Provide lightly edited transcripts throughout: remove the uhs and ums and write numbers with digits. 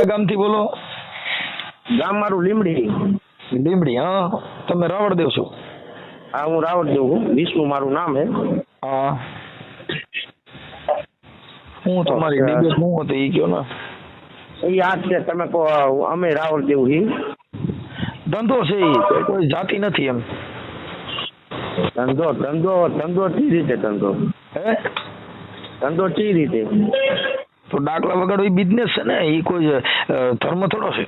કયા ગામથી બોલો? ગામ મારું લીમડી. લીમડી, હા. તમે રાવળદેવ છો? હા, હું રાવળદેવ છું. વિષ્ણુ મારું નામ હે. હા. હું તમારી વિગત શું હતી એ કયો ને. એ યાદ છે, તમે કહો. અમે રાવળદેવ હી. ધંધો છે એ, કોઈ જાતિ નથી એમ. ધંધો ધંધો ધંધો કઈ રીતે ધંધો? હે? ધંધો કઈ રીતે? તો ડાકલા વગાડો એ બિઝનેસ છે ને, એ કોઈ ધર્મ થોડો છે.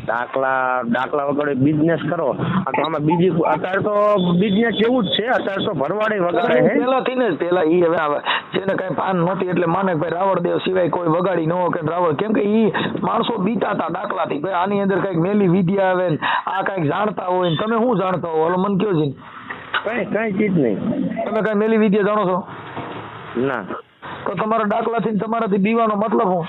ડાકલા વગર બિઝનેસ કરો તો આમાં બીજી અત્યારે તો બિઝનેસ એવું જ છે. અત્યારે તો ભરવાડે વગાડે છે પેલાથી ને પેલા ઈ હવે જેને કઈ પાન નહોતી એટલે માને ભાઈ રાવળદેવ સિવાય કોઈ વગાડી ન હોય કે રાવળ, કેમ કે ઈ માણસો બીતા હતા ડાકલાથી. ભાઈ આની અંદર કઈક મેલી વિદ્યા આવે ને આ કઈક જાણતા હોય ને તમે શું જાણતા હો? ઓલો મન કયો છે? કઈ ચીજ નહીં. તમે કઈ મેલી વિદ્યા જાણો છો? ના. તો તમારા ડાકલાથી તમારાથી બીવાનો મતલબ શું?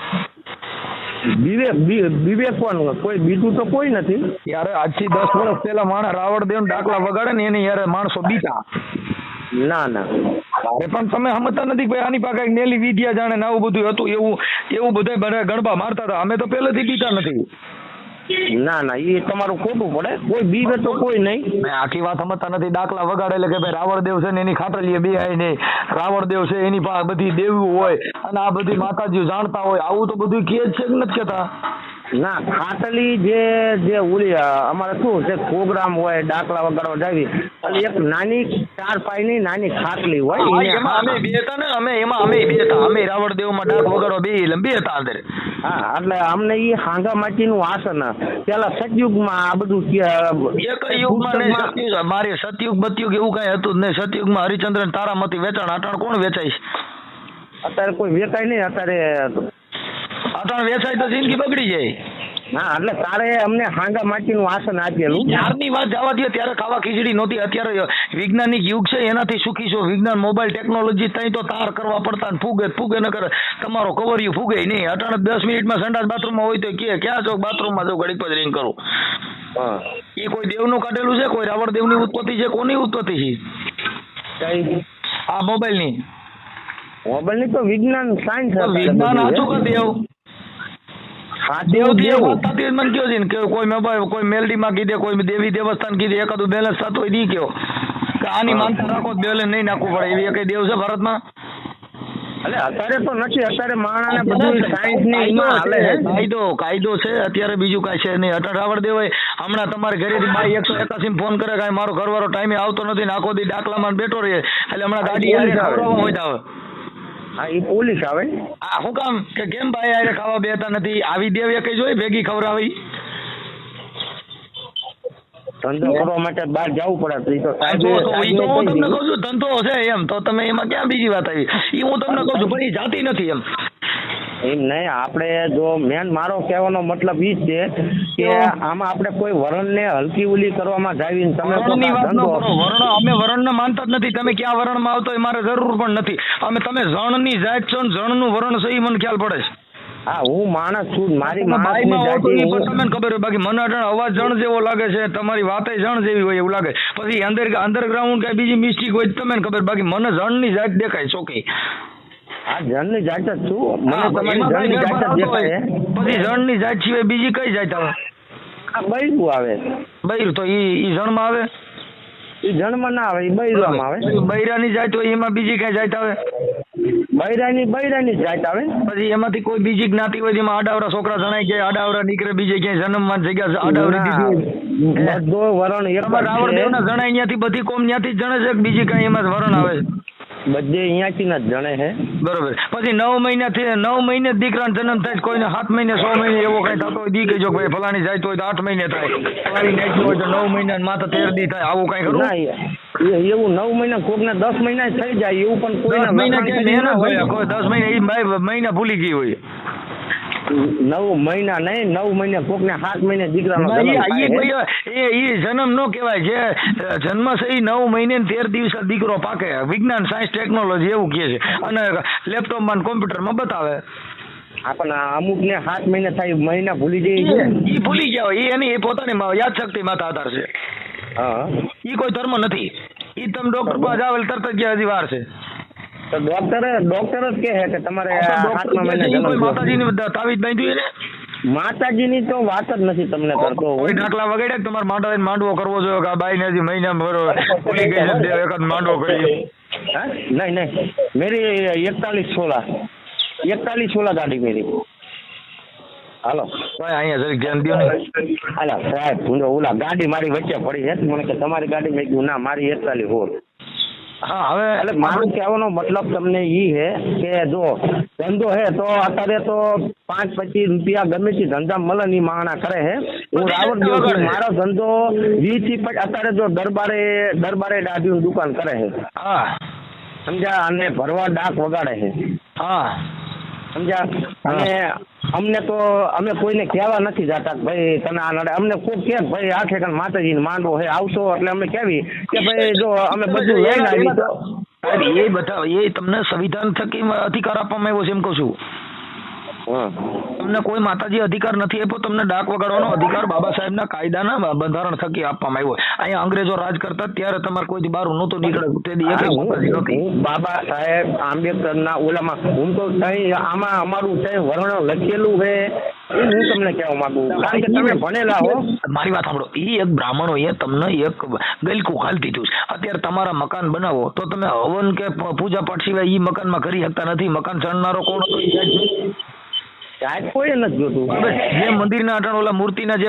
વિવેક કોણ? કોઈ બીજું તો કોઈ નથી. યાર આજથી 10 વર્ષ પહેલા માણસ રાવળદેવ ડાકલા વગાડે ને એની યાર માણસો બીતા. ના. અરે પણ તમે સમજતા નથી ભાઈ, આની પાસે મેલી વિદ્યા જાણે ને આવું બધું હતું, એવું બધા ગણબા મારતા હતા. અમે તો પહેલેથી બીતા નથી. ના, એ તમારું ખોટું પડે. કોઈ બીવે તો કોઈ નહીં. આખી વાત સમજતા નથી. ડાકલા વગાડે એટલે કે ભાઈ રાવળદેવ છે ને એની ખાટલીએ બેહાય નહીં, રાવળદેવ છે એની પાસે બધી દેવું હોય અને આ બધી માતાજીઓ જાણતા હોય, આવું તો બધું કે જ છે કે નથી કહેતા? ના, ખાટલી જે ઓલી અમારે શું છે પ્રોગ્રામ હોય ડાકલા વગાડવા જાવી એટલે એક નાની 4 પાયની નાની ખાટલી હોય. અમે બેતા ને અમે બેતા, અમે રાવળદેવમાં ડાક વગાડવા બેતા અંદર. હા, એટલે અમને એ હાંગા માટીનું આસન પેલા સતયુગમાં આ બધું મારે સતયુગ બતયુગ એવું કઈ હતું જ નહીં. સતયુગમાં હરિચંદ્ર ને તારામતી વેચાણ. અટાણ કોણ વેચાય? અત્યારે કોઈ વેચાય નહીં. અટાણ વેચાય તો જિંદગી બગડી જાય. હા, એટલે તારે અમને હાંગા માટીનું આસન આપેલું. ત્યારની વાત જવા દે, ત્યારે ખાવા ખીચડી નહોતી. અત્યારે વૈજ્ઞાનિક યુગ છે, એનાથી સુખી છો. વિજ્ઞાન મોબાઈલ ટેકનોલોજી ત્યાં તો તાર કરવા પડતા ને ફૂગે ન કરે. તમારો કવરિયું ફૂગે નહીં. અટાણે 10 મિનિટમાં સંડાસ બાથરૂમમાં હોય તો ક્યાં છો? બાથરૂમમાં જાવ, ઘડીક જ રિંગ કરું. એ કોઈ દેવનું કાઢેલું છે? કોઈ રાવળદેવની ઉત્પત્તિ છે? કોની ઉત્પત્તિ છે? આ મોબાઈલની તો વિજ્ઞાન સાયન્સ. વિજ્ઞાન સાચું કે દેવ? મને કયો છે કે કોઈ મોબાઈલ કોઈ મેલડીમાં કીધે, કોઈ દેવી દેવસ્થાન કીધે, એકાદું બેલેન્સ થતું હોય દી કયો કે આની માનતા રાખો બેલેન્સ નહીં નાખવું પડે, એવી કઈ દેવ છે ભારતમાં? એટલે અત્યારે તો નથી. અત્યારે માણસને બધું સાયન્સ ની હાલે છે. કાયદો છે અત્યારે, બીજું કાંઈ છે નહીં. અટલ રાવળદેવ હમણાં તમારે ઘરેથી બાઈ 181 ફોન કરે કાંઈ મારો ઘરવાળો ટાઈમે આવતો નથી ને આખો દી ડાકલામાં બેઠો રહે એટલે હમણાં ગાડી ખવડાવવા હોય આવે. હા, એ પોલીસ આવે. હા, શું કામ કે કેમ ભાઈ આરે ખાવા બેતા નથી? આવી દેવ એક જોઈ ભેગી ખવડાવી. ધંધો કરવા માટે બહાર જવું પડે. હું તમને કહું છું ધંધો છે એમ, તો તમે એમાં ક્યાં બીજી વાત આવી? એ હું તમને કહું છું પણ એ જાતિ નથી એમ. એમ નહીં. આપણે જો મેન મારો કહેવાનો મતલબ ઈ છે કે આમાં આપણે કોઈ વરણને હલકી ઉલી કરવામાં જાવીને તમે અમે વરણને માનતા જ નથી. તમે ક્યાં વરણમાં આવતો એ મારે જરૂર પણ નથી. તમે જણની જાત છો ને જણનું વરણ છે એ મને ખ્યાલ પડે છે. હા, હું માણસ છું. મારી તમને ખબર હોય. બાકી મને અવાજ જણ જેવો લાગે છે, તમારી વાતે જણ જેવી હોય એવું લાગે. પછી અંડરગ્રાઉન્ડ કઈ બીજી મિસ્ટેક હોય તમને ખબર. બાકી મને જણની જાત દેખાય ચોખ્ખી. હા, જણની જાત જ છું. મને તમારી જણની જાત જ દેખાય. પછી જણની જાત સિવાય બીજી કઈ જાત આવે? આ બૈરું આવે. બૈરું તો ઈ જણમાં આવે? ઈ જણમાં ના આવે, ઈ બૈરામાં આવે. બૈરાની જાત હોય એમાં બીજી કઈ જાત આવે? બૈરાની જાત આવે. પછી એમાંથી કોઈ બીજી જ્ઞાતિ હોય જેમાં આડાવરા છોકરા જણાય કે આડાવરા દીકરા બીજે ક્યાંય જન્મમાં જગ્યા આડાવરી દીધી બધો વરણ એક રાવળદેવના જણાય અહીંયાથી બધી કોમ ત્યાંથી જ જણે છે કે બીજી કઈ એમાં વરણ આવે છે? બધે અહીંયાથી જ જણે છે. બરોબર. પછી 9 મહિને દીકરાનો જન્મ થાય, કોઈને 7 મહિને 6 મહિને એવો કઈ થતો હોય દી કહેજો ભાઈ ફલાણી જાય તો 8 મહિને થાય, ફલાણી નાખી હોય તો 9 મહિના માથે 13 દી થાય. આવું કઈ ખરું? એવું 9 મહિના કોકને 10 મહિના થઈ જાય એવું પણ કોઈ 10 મહિના કોઈ 10 મહિના એ મહિના ભૂલી ગઈ હોય. 9 મહિના નહીં, 9 મહિને કોકને 7 મહિને દીકરાનો જન્મ નો કહેવાય. જે જન્મ છે એ 9 મહિને 13 દિવસે દીકરો પાકે. વિજ્ઞાન સાયન્સ ટેકનોલોજી એવું કહે છે અને લેપટોપમાં કોમ્પ્યુટરમાં બતાવે. પણ અમુક ને 7 મહિને થાય મહિના ભૂલી જાય છે. એ ભૂલી ગયા હોય એની પોતાની યાદશક્તિ માથે આધાર છે. હા, એ કોઈ ધર્મ નથી. એ તમે ડોક્ટર પાસે આવેલ તરત જ હજી વાર છે. તો ડોક્ટર જ કહે કે તમારે આ તો ડોક્ટર હાથમાં કહે છે, મહિને ઈ કોઈ જન્મ થયો. માતાજીની તાવીજ બાંધ્યું એને માતાજીની તો વાત જ નથી તમને કરતો કોઈ હું. ડાકલા વગાડ્યા કે તમારે માંડવો કરવો જોઈએ કે આ બાઈને હજી મહિના ભૂલી ગઈ છે એકાદ માંડવો કરી हाँ? नहीं मेरी 41 गाड़ी मेरी. હાલો ભાઈ અહીંયા જરીક ધ્યાન દ્યો ને અલા સાહેબ હું ઓલા ગાડી મારી વચ્ચે પડી છે મને કે તમારી ગાડી મેં કીધું ના મારી 41 હોર. હા હવે એટલે મારું કહેવાનો મતલબ તમને ઈ હે કે જો ધંધો હે તો અત્યારે તો 5-25 રૂપિયા ગમે તે ધંધા મળે ની માણા કરે હે. હું રાવણ દેવ છું, મારો ધંધો 20 થી અત્યારે જો દરબારે દાદીની દુકાન કરે હે હા સમજ્યા, અને ભરવા ડાક વગાડે છે હા સમજ્યા. અને અમને તો અમે કોઈને કહેવા નથી જતા કે ભાઈ તને આ નડે. અમને કોઈ કે ભાઈ આ ઠેકાણ માતાજીને માંડવો હે આવશો એટલે અમે કહેવી કે ભાઈ જો અમે બધું લઈને આવી તો એ બધા એ તમને સંવિધાન થકી અધિકાર આપવામાં આવ્યો છે એમ કહું છું. તમને કોઈ માતાજી અધિકાર નથી આપ્યો, તમને ડાક વગાડવાનો અધિકાર બાબા સાહેબના કાયદાના બંધારણ થકી આપવામાં આવ્યો. અહીંયા અંગ્રેજો રાજ કરતા ત્યારે તમારે કોઈથી બહાર નહોતું નીકળે તેથી એક માતાજી નહોતી. હું બાબા સાહેબ આંબેડકરના ઓલામાં હું તો તઈ આમાં અમારું તઈ વર્ણ લખેલું છે એ હું તમને કહેવા માંગુ કારણ કે તમે ભણેલા હો. મારી વાત સાંભળો, એ એક બ્રાહ્મણોએ તમને એક ગલકું ખાલી દીધું છે. અત્યારે તમારા મકાન બનાવો તો તમે હવન કે પૂજા પાઠ સિવાય એ મકાનમાં કરી શકતા નથી. મકાન ચણનારો કોણ હતો એ જાય છે? સાહેબ કોઈ નથી જોતું. જે મંદિરના અટાણ ઓલા મૂર્તિના જે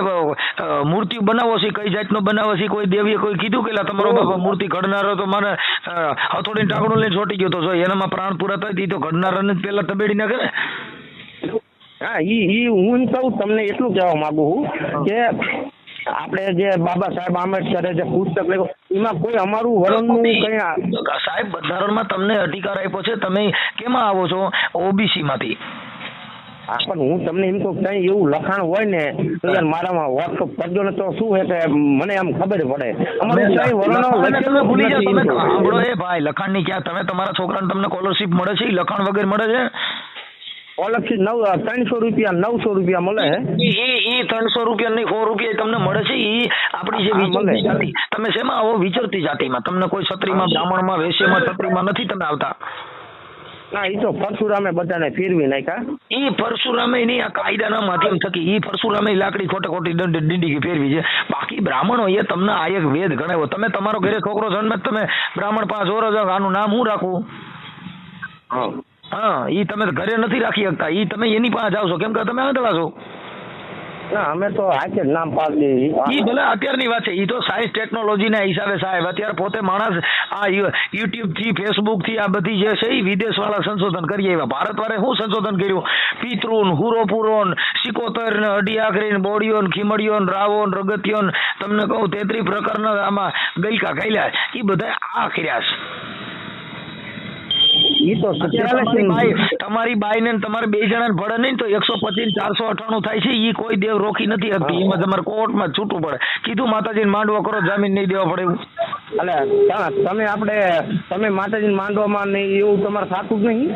મૂર્તિઓ બનાવો છે કઈ જાતનો બનાવો છે, કોઈ દેવીએ કોઈ કીધું કે તમારો બાપા મૂર્તિ ઘડનારો તો મને હથોડીને ટાંકણું લઈને છોટી ગયો તો જો એનામાં પ્રાણ પૂરા થાય તો ઘડનારાને જ પહેલા તબેડી ના કરે. હા ઈ હું કહું તમને એટલું કહેવા માંગુ છું કે આપણે જે બાબા સાહેબ આંબેડકરે જે પુસ્તક લખ્યું એમાં કોઈ અમારું વલણનું કઈ સાહેબ બંધારણમાં તમને અધિકાર આપ્યો છે, તમે કેમાં આવો છો? ઓબીસી માંથી. હા પણ હું તમને એમ કહું કઈ એવું લખાણ હોય ને તો યાર મારામાં વોટ્સઅપ કરજો ને તો શું છે કે મને આમ ખબર પડે અમારું કઈ વલણ લખેલું ભૂલી જાઓ તમે. નથી. સાંભળો એ ભાઈ, લખાણની ક્યાં તમે તમારા છોકરાને તમને સ્કોલરશીપ મળે છે, લખાણ વગર મળે છે? ઓલગથી 300 રૂપિયા 900 રૂપિયા મળે છે. એ 300 રૂપિયા નહીં 100 રૂપિયા તમને મળે છે. એ આપણી જે વિચરતી જાતિ, તમે શેમાં આવો? વિચરતી જાતિમાં. તમને કોઈ છત્રીમાં, બ્રાહ્મણમાં, વૈશ્યમાં, છત્રીમાં નથી તમે આવતા. ના એ તો પરશુરામે બધાને ફેરવી નાખ્યા. એ પરશુરામે નહીં, આ કાયદાના માધ્યમ થકી એ પરશુરામે લાકડી ખોટી ડીંડી ફેરવી છે. બાકી બ્રાહ્મણો એ તમને આ એક વેદ ગણાવ્યો. તમે તમારો ઘરે છોકરો જન્મે તમે બ્રાહ્મણ પાસે ઓરજ આનું નામ હું રાખું? હા એ તમે ઘરે નથી રાખી શકતા. એ તમે એની પાસે જાવ છો કેમ કે તમે આંધળા છો. ના અમે તો હાથે જ નામ પાડી ઈ ભલે અત્યારની વાત છે, ઈ તો સાયન્સ ટેકનોલોજીના હિસાબે સાહેબ અત્યારે પોતે માણસ આ યુટ્યુબ થી ફેસબુક થી આ બધી જે છે એ વિદેશ વાળા સંશોધન કરી આવ્યા. ભારત વાળે શું સંશોધન કર્યું? પિતૃન, હુરોપુરોન, સિકોતર ને અડી આખરી બોડીઓન, ખીમડીઓન, રાવોન, રગતિયોન, તમને કહું 33 પ્રકારના આમાં ગલકા ખાઈલા. એ બધા આ કર્યા છે. ઈ તો તમારી બાઈ ને તમારે બે જણા ભળે નહીં તો 125 498 થાય છે. ઈ કોઈ દેવ રોકી નથી શકતી. એમાં તમારે કોર્ટમાં છૂટવું પડે. કીધું માતાજીને માંડવો કરો, જામીન નહીં દેવા પડે એવું. તમે માતાજીને માંડવામાં નહીં એવું તમારે થતું જ નહીં.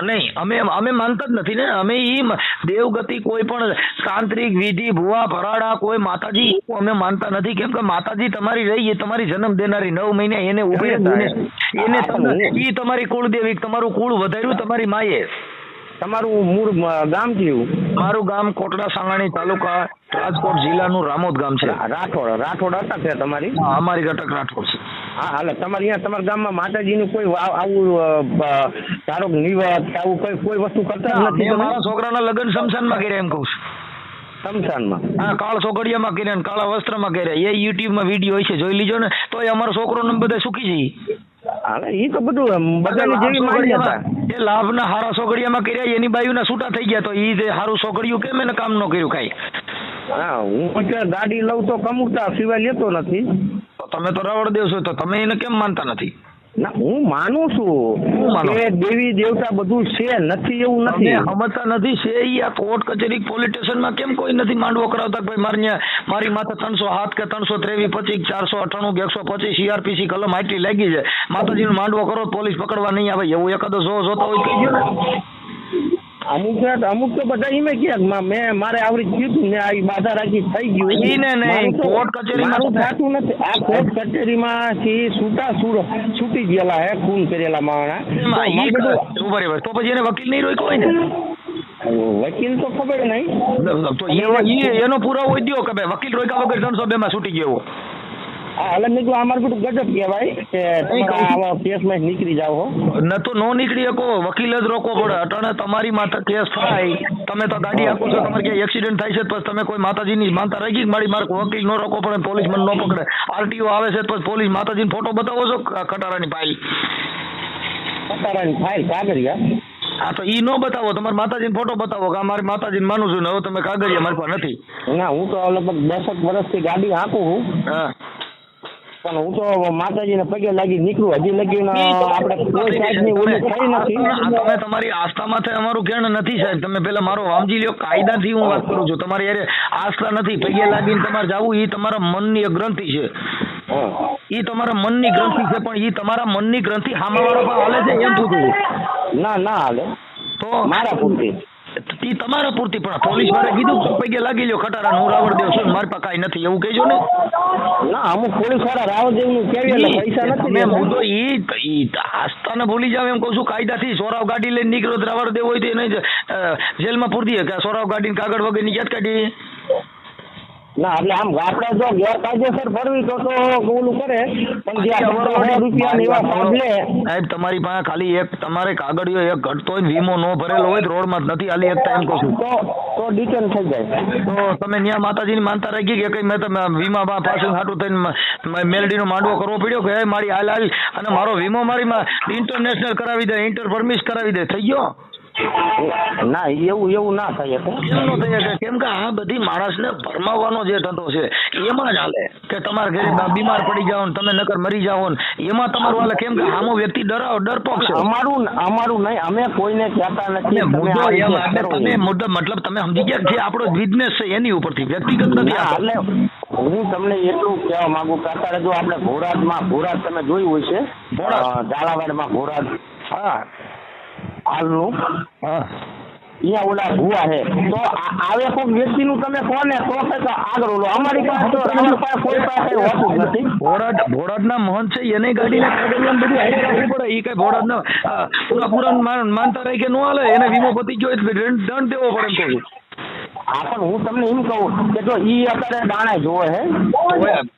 નહીં અમે માનતા જ નથી ને. અમે ઈ દેવગતિ કોઈ પણ તાંત્રિક વિધિ ભુવા ભરાડા કોઈ માતાજી અમે માનતા નથી. કેમ કે માતાજી તમારી રહી એ તમારી જન્મ દેનારી 9 મહિને એને ઉભી એને ઈ તમારી કુળદેવી, તમારું કુળ વધાર્યું તમારી માએ. તમારું મૂળ ગામ કયું? મારું ગામ કોટડા સાંગાણી તાલુકા રાજકોટ જિલ્લાનું રામોદ ગામ છે. રાઠોડ હતા છે તમારી? હા અમારી ગટક રાઠોડ છે. હા હાલે તમારે અહીંયા તમારા ગામમાં માતાજીનું કોઈ આવું ધારો નિવાસ આવું કોઈ વસ્તુ કરતા નથી? મારા છોકરાના લગ્ન શમશાનમાં કર્યા એમ કહું છું. શમશાનમાં? હા કાળ સોગડિયામાં કર્યા ને કાળા વસ્ત્રમાં કર્યા. એ યુટ્યુબમાં વિડીયો હોય છે જોઈ લીજો ને. તો એ અમારો છોકરો ને બધા સુખી છે. એ તો બધું બધાની જેવી માન્યતા. એ લાભના હારા સોગડિયામાં કર્યા એની બાયુના છૂટા થઈ ગયા તો ઈ જે હારું સોગડિયું કેમ એને કામ ન કર્યું કાંઈ? હા હું અત્યારે ગાડી લઉં તો કમુકતા સિવાય લેતો નથી. તમે તો રાવણ દેવ છો તો તમે એને કેમ માનતા નથી? ના હું માનું છું કે દેવી દેવતા બધું છે, નથી એવું નથી. સમજતા નથી છે. આ કોર્ટ કચેરી પોલીસ સ્ટેશનમાં કેમ કોઈ નથી માંડવો કરાવતા? ભાઈ મારી માથે 307 કે 323 25 498 કે 125 CRPC કલમ આટલી લાગી છે. માતાજીનો માંડવો કરો પોલીસ પકડવા નહીં આવે એવું એકાદો જોતો હોય કહી ગયો ને. અમુક તો બધા એમ કે મેં મારે આવડી કીધું ને આ બાધા રાખી થઈ ગયું. ઈને નહીં, કોર્ટ કચેરીમાં મારું થતું નથી. આ કોર્ટ કચેરીમાંથી છૂટી ગયેલા હે ખૂન કરેલા માણસ. બરાબર, તો પછી એને વકીલ નહીં રોક્યો હોય ને? વકીલ તો ખબર નહીં. તો એનો પુરાવો હોય દ્યો કે ભાઈ વકીલ રોક્યા વગર 302 માં છૂટી ગયો. હા, એટલે મેં આમાર બધું ગજબ કહેવાય કે તમે આવા કેસમાં નીકળી જાવ હો. ન તો નો નીકળી શકો, વકીલ જ રોકવો પડે. અટાણે તમારી માથે કેસ થાય, તમે તો ગાડી આપો છો, તમારે ક્યાંય એક્સિડન્ટ થાય છે પછી તમે કોઈ માતાજીની માનતા રાખી મારી મારે વકીલ નો રોકવો પડે, પોલીસ મને ન પકડે. આરટીઓ આવે છે પછી પોલીસ માતાજીનો ફોટો બતાવો છો ખટારાની ફાઇલ, ખટારાની ફાઇલ કાગળિયા. હા તો ઈ નો બતાવો, તમારે માતાજીનો ફોટો બતાવો કે મારી માતાજીને માનું છું ને હવે તમે કાગળિયા મારી પાસે નથી. ના, હું તો લગભગ 10 વર્ષથી ગાડી હાંકું છું. હા, પણ હું તો માતાજીને પગે લાગી નીકળું. હજી લગી આપણે કોઈ સાઈડની ઓલી થઈ નથી. તમે તમારી આસ્થામાં અમારું કેણ નથી સાહેબ. તમે પેલા મારો વામજી લ્યો, કાયદાથી હું વાત કરું છું. તમારી યારે આસ્થા નથી, પગે લાગીને તમારે જવું એ તમારા મનની એક ગ્રંથિ છે. એ તમારા મનની ગ્રંથિ છે, પણ એ તમારા મનની ગ્રંથિ હામાવાળા પર હાલે છે એમ પૂછું. ના હાલે તો મારા પૂરતી ઈ તમારા પૂરતી. પણ પોલીસ વાળા કીધું પગે લાગી લ્યો ખટારા, હું રાવણદેવ છું, મારી પાસે કાંઈ નથી એવું કહેજો ને. ના, અમુક પોલીસ વાળા રાવણદેવ નું કેવી પૈસા નથી. મુદ્દો ઈ આસ્થાને ભૂલી જાવ એમ કહું છું. કાયદાથી સોરાવ ગાડી લઈને નીકળો રાવણદેવ હોય તો એને જેલમાં પૂરી દે કે સોરાવ ગાડીને કાગળ વગરની યાદ કાઢી. ના, એટલે આમ આપણે જો ગેરકાયદેસર ફરવી તો ઓલું કરે, પણ જે રૂપિયા એવા સાંભળે. સાહેબ તમારી પાસે ખાલી એક તમારે કાગળિયો એક ઘટતો હોય, વીમો નો ભરેલો હોય, રોડમાં નથી હાલી એક ટાઈમ કહું છું તો ડિટેન થઈ જાય. તો તમે ત્યાં માતાજીની માનતા રાખી કે કઈ મેં તમે વીમા પાછું હાટું થઈને મેલડીનો માંડવો કરવો પડ્યો કે મારી હાલ અને મારો વીમો મારી ઇન્ટરનેશનલ કરાવી દે, ઇન્ટર પરમિશ કરાવી દે, થઈ ગયો? ના, એવું ના થાય. એવું ન થઈ શકે, કેમ કે આ બધી માણસને ભરમાવવાનો જે ધંધો છે એમાં જ હાલે કે તમારા ઘરે બીમાર પડી જાઓ ને તમે નકર મરી જાઓ ને એમાં તમારું હાલે. કેમ કે આમો વ્યક્તિ ડરપોક છે. અમારું નહીં, અમે કોઈને કહેતા નથી. તમે મુદ્દો મતલબ તમે સમજી ગયા જે આપણો બિઝનેસ છે એની ઉપરથી વ્યક્તિગત નથી. એટલે હું તમને એટલું કહેવા માંગુ કે અત્યારે જો આપણે ભોરાદ તમે જોયું હોય છે, ઝાલાવાડમાં ભોરાદ. હા, હાલનું હા, અહીંયા ઓલા ભુવા છે, તો આવે કોઈ વ્યક્તિનું તમે કોને તો આગળ ઓલો અમારી પાસે તો કોઈ પાસે હોતું જ નથી. ભોળાદના મહંત છે એને ગાડીને બધું હાઈટ રાખવું પડે. એ કઈ ભોળાદના પૂરા માનતા રહી કે ન હાલે, એને વીમો પતી ગયો દંડ દેવો પડે એમ કહું. હા, પણ હું તમને એમ કહું કે જો ઈ અત્યારે દાણા જોવે છે,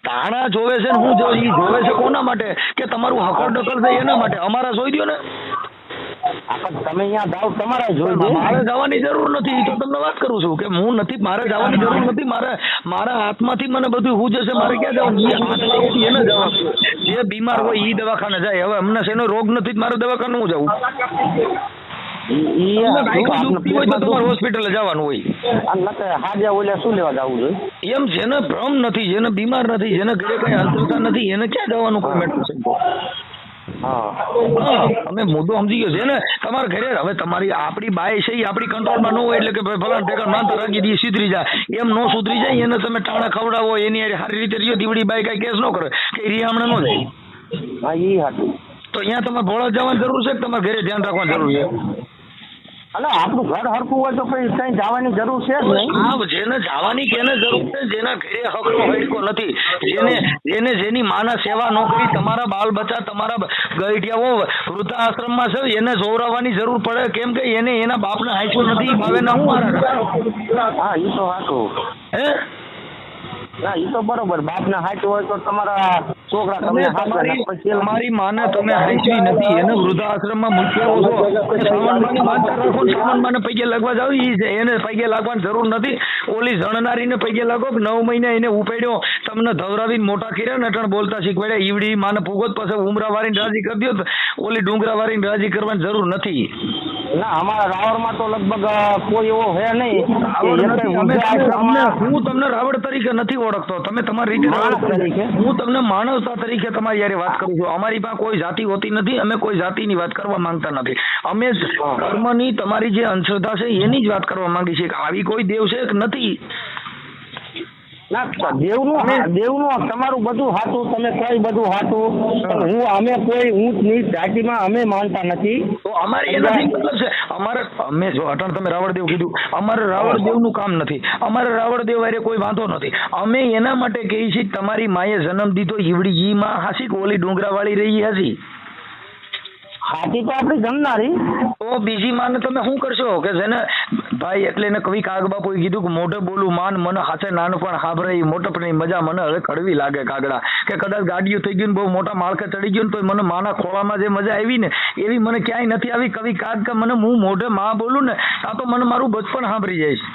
દાણા જોવે છે ને હું ઈ જોવે છે કોના માટે કે તમારું હકર ડકર છે એના માટે. અમારા જોઈ દો ને. તમે અહીંયા જાવ તમારે જોઈ. મારે જવાની જરૂર નથી, તો તમને વાત કરું છું કે હું નથી, મારે જવાની જરૂર નથી. મારા હાથમાંથી મને બધું હું જશે, મારે ક્યાં જવાનું? એને જવાનું. જે બીમાર હોય એ દવાખાને જાય. હવે અમને શેનો રોગ નથી, મારે દવાખાને હું જવું? તમારે હોસ્પિટલે જવાનું હોય. હાજે ઓલે શું લેવા જવું જોઈએ? એમ જેને ભ્રમ નથી, જેને બીમાર નથી, જેને ઘરે કઈ અંતરતા નથી, એને ક્યાં જવાનું કોઈ મેટર છે? અમે મુદ્દો સમજી ગયો છે ને. તમારા ઘરે હવે તમારી આપણી બાય છે એ આપણી કંટ્રોલમાં ન હોય એટલે કે ફલાણ ઠેકાણ માનતા રાખી દઈએ સુધરી જાય, એમ નો સુધરી જાય એને તમે ટાણા ખવડાવો, એની સારી રીતે રહ્યો દીવડી બાઈ કઈ કેસ ન કરે કે રિયામણે ન જાય. હા, એ હતું તો અહીંયા તમારે ભોળા જવાની જરૂર છે કે તમારે ઘરે ધ્યાન રાખવાની જરૂર છે? એટલે આપણું ઘર હરખું હોય તો કઈ કઈ જવાની જરૂર છે જ નહીં. હા, જેને જવાની કેને જરૂર છે? જેના ઘરે હકનો હડકો નથી, જેની માના સેવા ન કરી, તમારા બાલ બચ્ચા તમારા ગઈઢિયાઓ વૃદ્ધાશ્રમમાં છે, એને જોવરાવવાની જરૂર પડે. કેમ કે એને એના બાપને હાઈકો નથી ભાવે ના હું હા, એ તો હાચું. હે ના, એ તો બરોબર. બાપને હાઈટ હોય તો તમારા છોકરા તમારી માને તમે હાઈચવી નથી, એને વૃદ્ધાશ્રમમાં મૂક્યા છો. સાવનમાને માનતા રાખો, સાવનમાને પૈકે લાગવા જાવ, એને પૈકે લાગવાની જરૂર નથી. ઓલી જણનારીને પૈકે લાગો. 9 મહિના એને ઉપાડ્યો, તમને ધવરાવીને મોટા કર્યા ને અટણ બોલતા શીખવાડ્યા. ઈવડી માને ફૂગત પાસે ઉમરા વાળીને રાજી કરી દો, ઓલી ડુંગરા વાળીને રાજી કરવાની જરૂર નથી. ના, અમારા રાવણમાં તો લગભગ કોઈ એવો હે નહીં. હું તમને રાવણ તરીકે નથી ઓળખતો, તમે તમારી રીતે. હું તમને માનવતા તરીકે તમારી યારે વાત કરું છું. અમારી પાસે કોઈ જાતિ હોતી નથી, અમે કોઈ જાતિની વાત કરવા માંગતા નથી. અમે કર્મની તમારી જે અંધશ્રદ્ધા છે એની જ વાત કરવા માંગી છીએ કે આવી કોઈ દેવ છે કે નથી. ના દેવનું તમારું બધું હાથું, તમે કઈ બધું હાથું, પણ અમે કોઈ ઊંચ નીચ જાતિમાં અમે માનતા નથી. તો અમારે એનાથી મતલબ છે, અમારે અમે જો અટાણ તમે રાવણદેવ કીધું, અમારે રાવણદેવનું કામ નથી, અમારે રાવણદેવ વારે કોઈ વાંધો નથી. અમે એના માટે કહીએ છીએ તમારી માએ જન્મ દીધો ઈવડી ઈ માં હાસી કે ઓલી ડુંગરાવાળી રહી હાસી? હાથી તો આપણી જમનારી. તો બીજી માને તમે શું કરશો કે જેને ભાઈ એટલે એને કવિ કાગ બાપુએ કીધું કે મોઢે બોલું માન મને હાથે નાનપણ હાભરે મોટપની મજા મને હવે કડવી લાગે કાગડા, કે કદાચ ગાડીઓ થઈ ગયું ને બહુ મોટા માળખે ચડી ગયું ને તો મને માના ખોળામાં જે મજા આવી ને એવી મને ક્યાંય નથી આવી કવિ કાગ, કે મને હું મોઢે માં બોલું ને આ તો મને મારું બચપન સાંભળી જાય છે.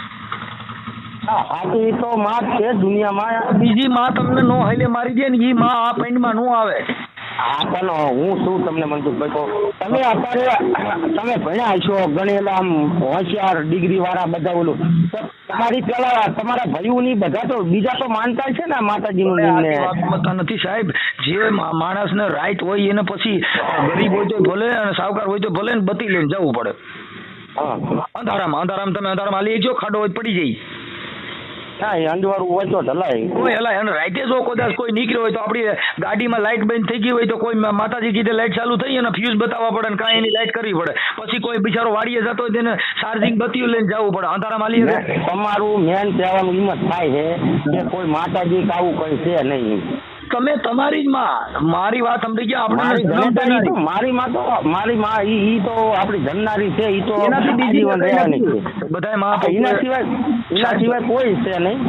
હાથી તો માં છે દુનિયામાં. બીજી માં તમને નો હાઈલે મારી દે ને ઈ માં આ પેન્ડમાં નો આવે. હા પણ હું શું તમને મનસુખભાઈ કહું, તમે અત્યારે તમે ભણ્યા છો, ગણેલા આમ હોશિયાર ડિગ્રી વાળા બધા ઓલું, તમારી પેલા તમારા ભાઈઓની બધા તો બીજા તો માનતા છે ને માતાજીનું નિર્ણય નથી સાહેબ. જે માણસને રાઈટ હોય એને પછી ગરીબ હોય તો ભલે અને સાવકાર હોય તો ભલે ને બત્તી લઈને જવું પડે. અંધારામાં તમે અંધારામાં લઈ જો ખાડો હોય પડી જાય. હા એ અંજવાળું હોય તો ઢલાય કોઈ હલાય. અને રાઈટે જો કદાચ કોઈ નીકળ્યો હોય તો આપણી ગાડીમાં લાઈટ બંધ થઈ ગઈ હોય તો કોઈ માતાજી કીધે લાઈટ ચાલુ થઈ અને ફ્યુઝ બતાવવા પડે ને કાંઈ એની લાઈટ કરવી પડે. પછી કોઈ બિચારો વાડીએ જતો હોય તેને ચાર્જિંગ બત્તીઓ લઈને જવું પડે. અંધારામાં લઈએ તમારું મેન કહેવાનું હિંમત થાય છે કે કોઈ માતાજી આવું કઈ છે નહીં. તમે તમારી જ માં, મારી વાત સમજી ગયા આપણે. મારી માં ઈ તો આપણી જન્નારી છે, ઈ તો જીવન રહેવાની છે. બધા માં એના સિવાય કોઈ છે નહીં.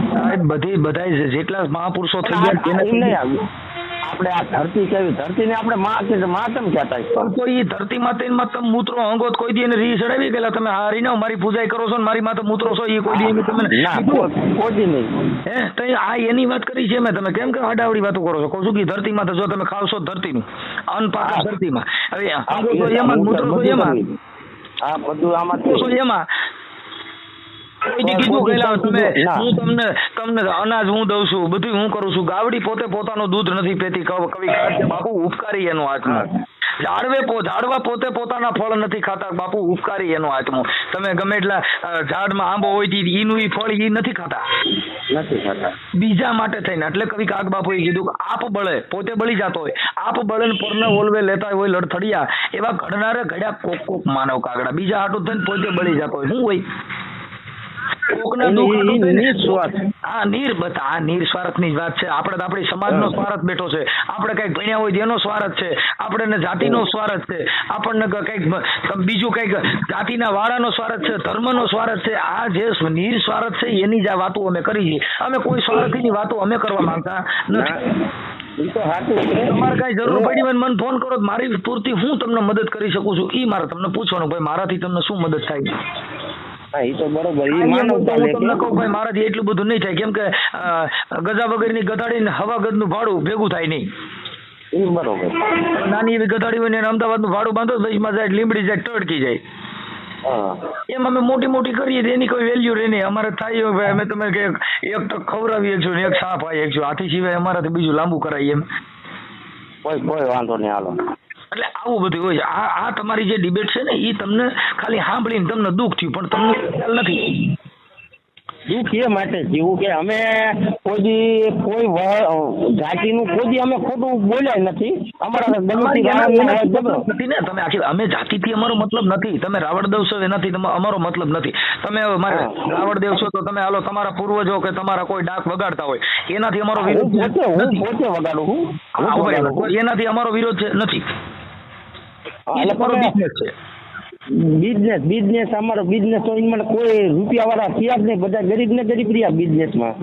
બધા જેટલા મહાપુરુષો થઈ ગયા આપણે આ ધરતી કેવી ધરતીને આપણે માં કેમ કહેતા? તો એ ધરતી માં તમે મૂત્રો અંગોત કોઈ દી એને રી ચડાવી ગયેલા તમે હારી ના મારી પૂજા કરો છો ને મારી માથે મૂત્રો છો એ કોઈ દી તમે કોઈ દી નહીં. હે તો આ એની વાત કરી છે મેં. તમે કેમ કે આડાવડી વાતો કરો છો? કહું છું કે ધરતી માં જો તમે ખાવશો ધરતીનું અન્ન પાક ધરતીમાં, હવે અંગો એમાં મૂત્રો તો એમાં, હા બધું આમાં એમાં કીધું ગયેલા તમે હું તમને અનાજ હું દઉં છું, બધું હું કરું છું. ગાવડી પોતે પોતાનું દૂધ નથી પીતી. કવિ બાપુ ઉપકારી એનો આત્મા. ઝાડવા પોતે પોતાના ફળ નથી ખાતા બાપુ ઉપકારી એનો આત્મો. તમે ગમે એટલા ઝાડમાં આંબો હોય ઈનું ઈ ફળ ઈ નથી ખાતા બીજા માટે થઈને. એટલે કવિ કાગ બાપુએ કીધું કે આપ બળે પોતે બળી જતો હોય, આપ બળે પરને ઓલવે લેતા હોય લડથડિયા, એવા ઘડનારે ઘડ્યા કોક માનવ કાગડા. બીજા હાટું થઈને પોતે બળી જતો હોય. શું હોય? નિર્સ્વાર્થની વાત છે. આપણે આપણી સમાજનો સ્વાર્થ બેઠો છે. આપણે કઈક ભણ્યા હોય એનો સ્વાર્થ છે, આપણને જાતિનો સ્વાર્થ છે, આપણને કઈક બીજું કઈક જાતિના વાળાનો સ્વાર્થ છે, ધર્મનો સ્વાર્થ છે. આ જે નિર્સ્વાર્થ છે એની જ આ વાતો અમે કરી છીએ. અમે કોઈ સ્વાર્થની વાતો અમે કરવા માંગતા નથી. તમારે કઈ જરૂર પડી હોય મને ફોન કરો, મારી પૂરતી હું તમને મદદ કરી શકું છું એ મારે તમને પૂછવાનું. ભાઈ મારાથી તમને શું મદદ થાય? તમને કહું ભાઈ મારાથી એટલું બધું નહીં થાય, કેમ કે ગજા વગરની ગધાડીને હવાગજનું ભાડું ભેગું થાય નહીં. બરોબર. નાની એવી ગધાડી હોય ને અમદાવાદનું ભાડું બાંધો દસમાં જાય લીંબડી જાય ટળકી જાય. એમ અમે મોટી કરીએ એની કોઈ વેલ્યુ રહે નહીં. અમારે થાય ભાઈ અમે તમે કે એક ટક ખવડાવીએ છો ને એક સાપ આવી છો, આથી સિવાય અમારાથી બીજું લાંબુ કરાય એમ કોઈ વાંધો નહીં. હાલો એટલે આવું બધું હોય છે. આ તમારી જે ડિબેટ છે ને એ તમને ખાલી સાંભળીને તમને દુઃખ થયું, પણ તમને ખ્યાલ નથી. દુઃખ એ માટે થયું કે અમે કોઈ જાતિનું કોઈ અમે ખોટું બોલ્યા નથી. અમારા નથી ને તમે આખી અમે જાતિથી અમારો મતલબ નથી. તમે રાવણદેવ છો એનાથી અમારો મતલબ નથી. તમે રાવણદેવ છો તો તમે હાલો તમારા પૂર્વજો કે તમારા કોઈ ડાક વગાડતા હોય એનાથી અમારો વિરોધ પોતે વગાડું એનાથી અમારો વિરોધ નથી. બિઝનેસ અમારો બિઝનેસ તો એમાં કોઈ રૂપિયા વાળા થયા જ નહીં, બધા ગરીબ ને ગરીબ રહ્યા બિઝનેસમાં.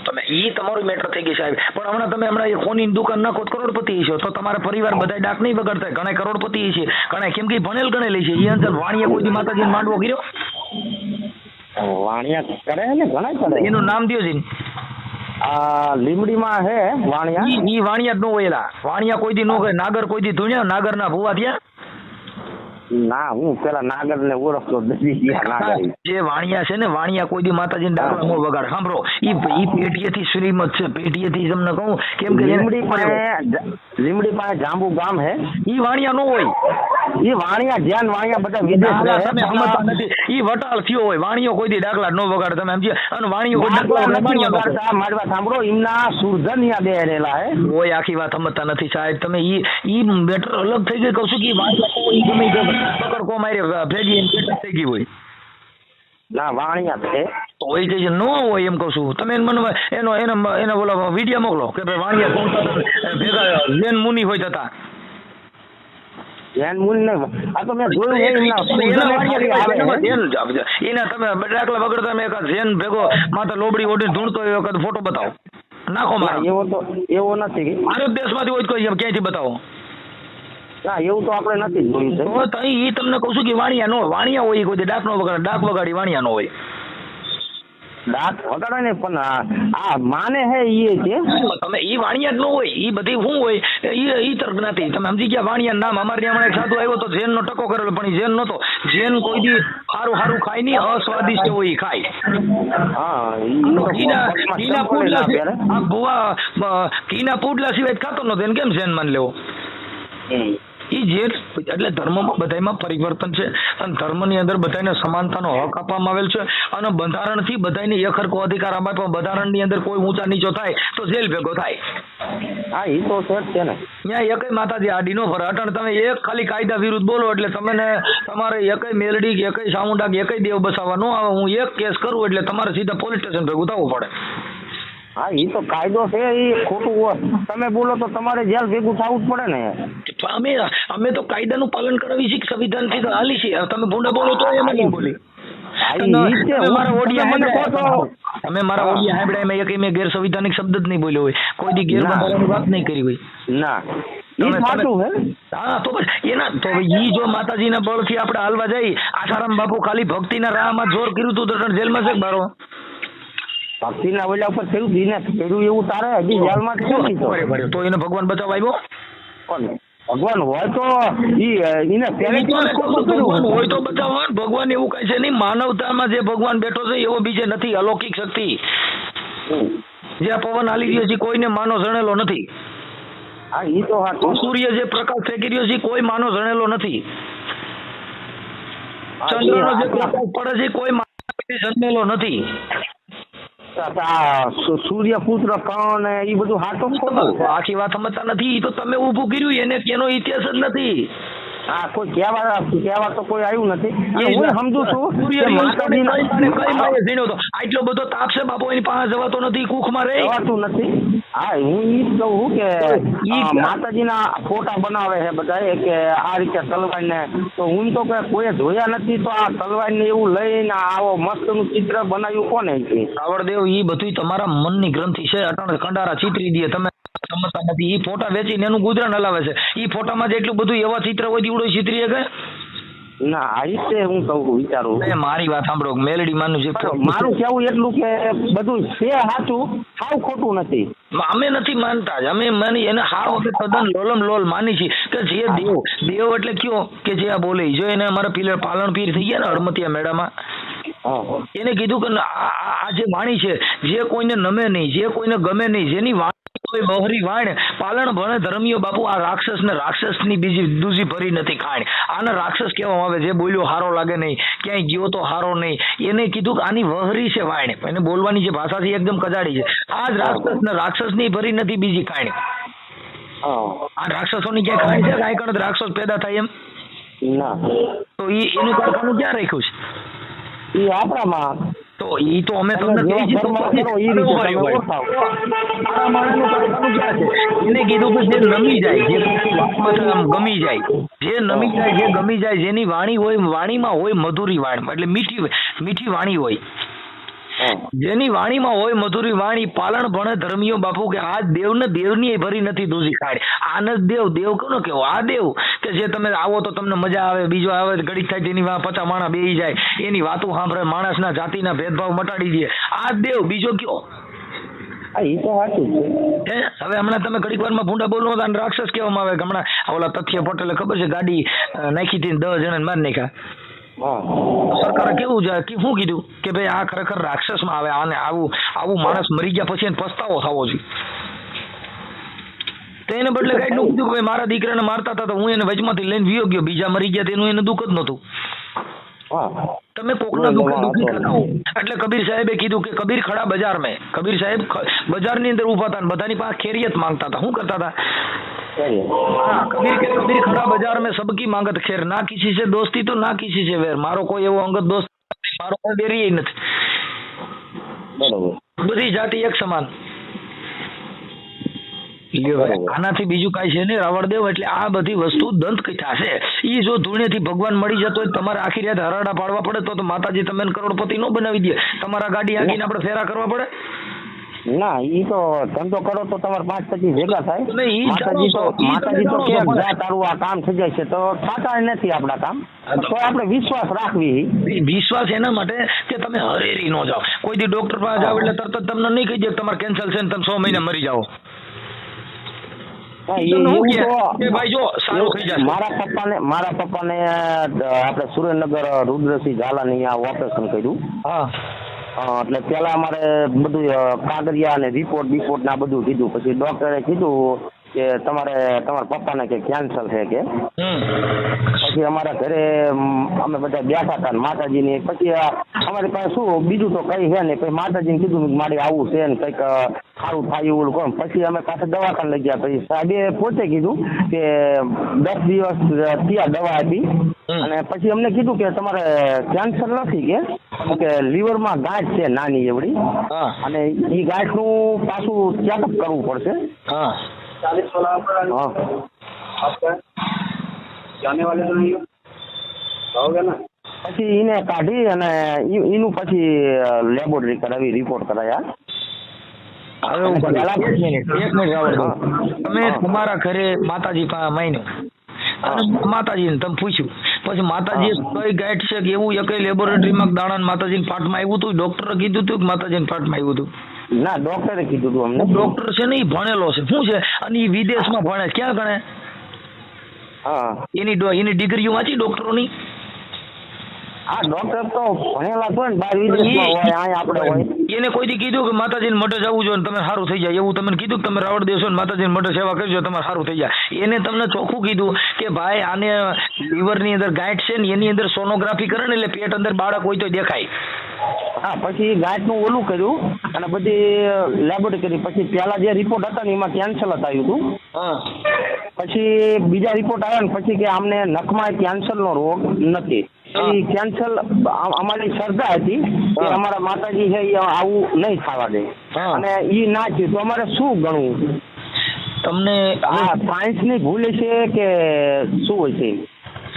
તમે એ તમારું મેટર થઈ ગઈ સાહેબ. પણ હમણાં એ ખોની દુકાન નાખો કરોડપતિ છો તો તમારા પરિવાર બધા ડાક નહીં વગાડતા. ઘણા કરોડપતિ છે, ઘણા કેમ કે ભણેલ ગણેલી છે. એ અંતર વાણિયા કોઈ માતાજી માંડવો કર્યો? વાણિયા કરે ને ઘણા કરે. એનું નામ દો છે લીમડીમાં હે વાણિયા. ઈ વાણિયા જ નો હોયેલા. વાણિયા કોઈ દી નો ગયે. નાગર કોઈ દી ધૂણ્યા? નાગર ના ભૂવા થયા? ના હું પેલા નાગર ને ઓળખતો જ નથી. નાગર જે વાણિયા છે ને, વાણિયા કોઈ દી માતાજીને ડાકલા નો વગાડે. સાંભળો, ઈ પેટીએથી શ્રીમત છે, પેટીએથી તમને કહું કેમ કે લીમડી પાસે જાંબુ ગામ હે, ઈ વાણિયા નો હોય. ઈ વાણિયા જ્યાં વાણિયા બધા વિદેશ રહે. તમે સમજતા નથી. ઈ વટાળ થયો હોય. વાણિયો કોઈ દી ડાકલા નો વગાડે. તમે સમજી? અને વાણિયો કોઈ ડાકલા નથી વગાડતા. મારી વાત સાંભળો, એમના સુરધન અહીંયા બે રહેલા હે. કોઈ આખી વાત સમજતા નથી સાહેબ તમે. ઈ મેટર અલગ થઈ ગઈ. કહું છું કે ઈ વાણિયા ઈ ગમે પકડ કો મારે ભેગી એમ થઈ ગઈ હોય. ના વાણિયા છે તો હોય કે ન હોય એમ કહું છું. તમે મને એનો બોલો વિડીયો મોકલો કે ભાઈ વાણિયા ભેગા જૈન મુનિ હોય થતા. જૈન મુનિ ને આ તો મેં જોયું એના તમે ડાકલા વગર તમે એક જૈન ભેગો માથા લોબડી ઓઢીને ઢૂંઢતો હોય વખત ફોટો બતાવો. નાખો મારા. એવો નથી. ભારત દેશમાંથી હોય કોઈ ક્યાંયથી બતાવો. ના એવું તો આપણે નથી જોયું. તો એ તમને કહું છું કે વાણિયા નો વાણિયા હોય કોઈ ડાક નો વગાડે. ડાક વગાડી વાણિયા નો હોય. ડાક વગાડે ને પણ આ માને હે ઈ છે. તમે ઈ વાણિયા જ નો હોય. ઈ બધી શું હોય ઈ તર્ક નથી. તમે સમજી ગયા? વાણિયા નામ અમારે હમણાં એક સાધુ આવ્યો તો જેન નો ટકો કરેલો પણ ઈ જેન નતો. જેન કોઈ દી સારું સારું ખાય નહીં, અસ્વાદિષ્ટ હોય ઈ ખાય. ઘીના પુડલા સિવાય ખાતો નતો. એને કેમ જેન માન લેવો? ઈ જે એટલે ધર્મમાં બધાયમાં પરિવર્તન છે અને ધર્મની અંદર બધાને સમાનતાનો હક આપવામાં આવેલ છે અને બંધારણથી બધાને એક હરખો અધિકાર આપ્યો. પણ બંધારણની અંદર કોઈ ઊંચા નીચો થાય તો જેલ ભેગો થાય. હા એ તો છે ને. ત્યાં એકય માતાજી આડી નો ફરે. અટણ તમે એક ખાલી કાયદા વિરુદ્ધ બોલો એટલે તમને તમારે એકય મેલડી કે એકય સામુંડા કે એકય દેવ બસાવવા ન આવે. હું એક કેસ કરું એટલે તમારે સીધા પોલીસ સ્ટેશન ભેગું થવું પડે. હા એ તો કાયદો છે. એ ખોટું હોય તમે બોલો તો તમારે જેલ ભેગું થવું જ પડે ને. અમે તો કાયદાનું પાલન કરાવી છીએ. સંવિધાનથી તો હાલી છીએ. તમે ભૂંડા બોલો તો એમ નહીં બોલી. મારા ઓડિયા તમે મારા ઓડિયા સાંભળ્યા એમાં એક મેં ગેર સંવિધાનિક શબ્દ જ નહીં બોલ્યો હોય. કોઈ દી ગેરબંધારણની વાત નહીં કરી હોય. ના હા તો એના તો ઈ જો માતાજીના બળથી આપણે હાલવા જઈએ. આસારામ બાપુ ખાલી ભક્તિના રાહમાં જોર કર્યું હતું તો જેલમાં છે બારો. ભક્તિના ઓલા ઉપર થયું દીને કર્યું એવું તારે હજી જેલમાં કેમ તો એને ભગવાન બચાવવા આવ્યો? કોણ ભગવાન હોય તો એને હોય તો બચાવવા. ભગવાન એવું કઈ છે નહીં. માનવતામાં જે ભગવાન બેઠો છે એવો બીજે નથી. અલૌકિક શક્તિ જે આ પવન હાલી રહ્યો છે કોઈને માનો જણેલો નથી. હા એ તો હા. સૂર્ય જે પ્રકાશ ફેંકી રહ્યો છે કોઈ માનો જણેલો નથી. ચંદ્રનો જે પ્રકાશ પડે છે કોઈ માનો જન્મેલો નથી. સૂર્યપુત્ર કણ એ બધું હાટો ખોટું. આખી વાત સમજતા નથી. તો તમે ઊભું કર્યું એને એનો ઇતિહાસ જ નથી. હા કોઈ કહેવા તો કોઈ આવ્યું નથી. હું સમજુ છું આટલો બધો તાપ છે બાપુ એની પાસે જવાતો નથી. કુખમાં રહે જવાતું નથી. હા હું ઈ જ કહું કે માતાજીના ફોટા બનાવે છે બધા કે આ રીતે તલવાર ને. તો હું તો કે કોઈ જોયા નથી. તો આ તલવાર ને એવું લઈને આવો મસ્ત નું ચિત્ર બનાવ્યું કોને? રાવણદેવ ઈ બધું તમારા મનની ગ્રંથિ છે. અટાણે કંડારા ચિતરી દે. તમે સમજતા નથી. ઈ ફોટા વેચીને એનું ગુજરાન હલાવે છે. ઈ ફોટામાં જેટલું બધું એવા ચિત્ર હોય દીવડો ચિત્રીએ કે ના આ રીતે હું કહું વિચારું. મારી વાત સાંભળો. મેલડી માનું જે મારું કેવું એટલું કે બધું છે સાચું, સાવ ખોટું નથી. અમે નથી માનતા જ. અમે માની એને હાવ તદ્દન લોલમ લોલ માની છીએ કે જે દેવ એટલે કયો કે જે આ બોલે જો એને અમારા પીલર પાલણ પીર થઈ ગયા ને હડમતિયા મેળામાં એને કીધું કે આ જે વાણી છે જે કોઈને નમે નહીં, જે કોઈને ગમે નહીં, જેની વાણી બહરી વાણ પાલણ ભણે ધર્મીઓ બાપુ. આ રાક્ષસ ને રાક્ષસની બીજી દૂજી ભરી નથી ખાણ. આને રાક્ષસ કહેવામાં આવે. જે બોલ્યો હારો લાગે નહીં, ક્યાંય ગયો તો હારો નહીં. એને કીધું કે આની વહરી છે વાણ. એને બોલવાની જે ભાષા છે એકદમ કજાડી છે. આ જ રાક્ષસ ને રાક્ષસની ભરી નથી બીજી ખાણ. આ રાક્ષસોની ક્યાંય ખાણ છે? કાંઈ કણ રાક્ષસ પેદા થાય એમ ના. તો એનું કારખાનું ક્યાં રાખ્યું છે? એ આપણામાં. તો ઈ તો અમે તમને કહી છીએ. એને કીધું કે જે નમી જાય, જે ગમી જાય, જે નમી જાય, જે ગમી જાય, જેની વાણી હોય વાણીમાં હોય મધુરી વાણ એટલે મીઠી વાણી હોય. જેની વાણીમાં હોય મધુરી વાણી પાલણ ભણે ધર્મીઓ બાપુ કે આ દેવને દેવની ભરી નથી દૂધી ખાડ. આને દેવ કોનો કેવો? આ દેવ કે જે તમે આવો તો તમને મજા આવે, બીજો આવે ઘડીક થાય તેની પચા માણા બેહી જાય, એની વાતો સાંભળે, માણસના જાતિના ભેદભાવ મટાડી દે. આ દેવ બીજો કયો? હા એ તો સાચું જ છે. હવે હમણાં તમે ઘડીક વારમાં ભૂંડા બોલો અને રાક્ષસ કહેવામાં આવે કે હમણાં ઓલા તથ્ય પટેલે ખબર છે ગાડી નાખી હતી 10 જણાને મારી નાખ્યા. હા સરકારે કેવું છે કે શું કીધું કે ભાઈ આ ખરેખર રાક્ષસમાં આવે આને આવું માણસ મરી ગયા પછી એને પસ્તાવો થવો જોઈએ. તો એને બદલે કઈ નું કીધું કે ભાઈ મારા દીકરાને મારતા હતા તો હું એને વચમાંથી લઈને વિયો ગયો, બીજા મરી ગયા તેનું એને દુઃખ જ નહોતું. તમે કોકના દુઃખી થતા હો. એટલે કબીર સાહેબે કીધું કે કબીર ખડા બજાર મેં, કબીર સાહેબ બજારની અંદર ઉભા હતા બધાની પાસે ખેરિયત માંગતા હતા. શું કરતા હતા? हाँ कबीर खड़ा बाजार में सबकी मांगत खेर, ना किसी से दोस्ती तो ना किसी से वेर. मारो કોઈ એવો અંગત દોસ્ત મારો કોઈ વેરી નથી. બરોબર, બધી જાતિ એક સમાન. આનાથી બીજું કાંઈ છે નહીં રાવણદેવ. એટલે આ બધી વસ્તુ દંત કથા છે. ઈ જો ધૂણેથી ભગવાન મળી જતો હોય તમારે આખી રાત હરાડા પાડવા પડે તો માતાજી તમે કરોડપતિ નો બનાવી દે. તમારા ગાડી આંકીને આપણે ફેરા કરવા પડે ના. ઈ તો ધંધો કરો તો તમારે 5-25 ભેગા થાય. માતાજી તો કેમ જા તારું આ કામ થઈ જાય છે તો થતા નથી આપણા કામ. તો આપણે વિશ્વાસ રાખવી. વિશ્વાસ એના માટે કે તમે હરેરી નો જાઓ. કોઈ દી ડોક્ટર પાસે જાવ એટલે તરત જ તમને નહીં કહી દે તમારે કેન્સર છે ને તમે 100 મહિના મરી જાઓ. મારા પપ્પાને આપણે સુરેન્દ્રનગર રુદ્રસિંહ ઝાલાની આ ઓપરેશન કર્યું. એટલે પેલા અમારે બધું કાગળિયા અને રિપોર્ટ ના બધું કીધું. પછી ડોક્ટરે કીધું કે તમારા પપ્પાને કે કેન્સર છે કે. પછી અમારા ઘરે અમે બધા બેઠા હતા માતાજીની. પછી અમારી પાસે શું બીજું તો કઈ છે ને. પછી માતાજીને કીધું મારે આવું છે ને કંઈક સારું થાય એવું કોણ. પછી અમે પાસે દવાખાને લઈ ગયા. પછી સાહેબે પોતે કીધું કે 10 દિવસ ત્યાં દવા આપી અને પછી અમને કીધું કે તમારે કેન્સર નથી કે લીવરમાં ગાંઠ છે નાની એવડી અને એ ગાંઠનું પાછું ચેકઅપ કરવું પડશે. 40 वाला आपका जाने वाले तो नहीं होगा ना. પછી એને કાઢી અને એનું પછી લેબોરેટરી કરાવી રિપોર્ટ કરાયા. તમે તમારા ઘરે માતાજી માતાજીને તમે પૂછ્યું પછી માતાજીએ કઈ ગાંઠ છે કે એવું કઈ લેબોરેટરીમાં દાણા માતાજીને પાઠમાં આવ્યું હતું? ડોક્ટરે કીધું હતું કે માતાજીને પાઠમાં આવ્યું હતું? ના, ડોક્ટરે કીધું હતું અમને. ડોક્ટર છે ને એ ભણેલો છે શું છે અને એ વિદેશમાં ભણે. ક્યાં ગણે? એની ડિગ્રીઓ વાંચી ડોક્ટરોની. આ ડોક્ટર તો ભણેલા તો ને બહાર વિદેશમાં હોય, અહીંયા આપણે હોય. એને કોઈથી કીધું કે માતાજીને મઢે જવું જોઈએ ને તમે સારું થઈ જાય એવું તમને કીધું કે તમે રાવણ દેશો ને માતાજીને મઢે સેવા કરજો તમારે સારું થઈ જાય? એને તમને ચોખ્ખું કીધું કે ભાઈ આને લીવરની અંદર ગાંઠ છે ને એની અંદર સોનોગ્રાફી કરે ને એટલે પેટ અંદર બાળક હોય તો દેખાય. હા, પછી ગાંઠનું ઓલું કર્યું અને બધી લેબોરેટરી કરી. પછી પહેલા જે રિપોર્ટ હતા ને એમાં કેન્સર જ આવ્યું હતું. પછી બીજા રિપોર્ટ આવ્યા ને પછી કે આમને નખમાં કેન્સરનો રોગ નથી. કેન્સર અમારી શ્રદ્ધા હતી કે અમારા માતાજી છે એ આવું નહીં થવા દે અને એ ના થયું તો અમારે શું ગણવું? તમને આ સાયન્સની ભૂલ છે કે શું હોય છે?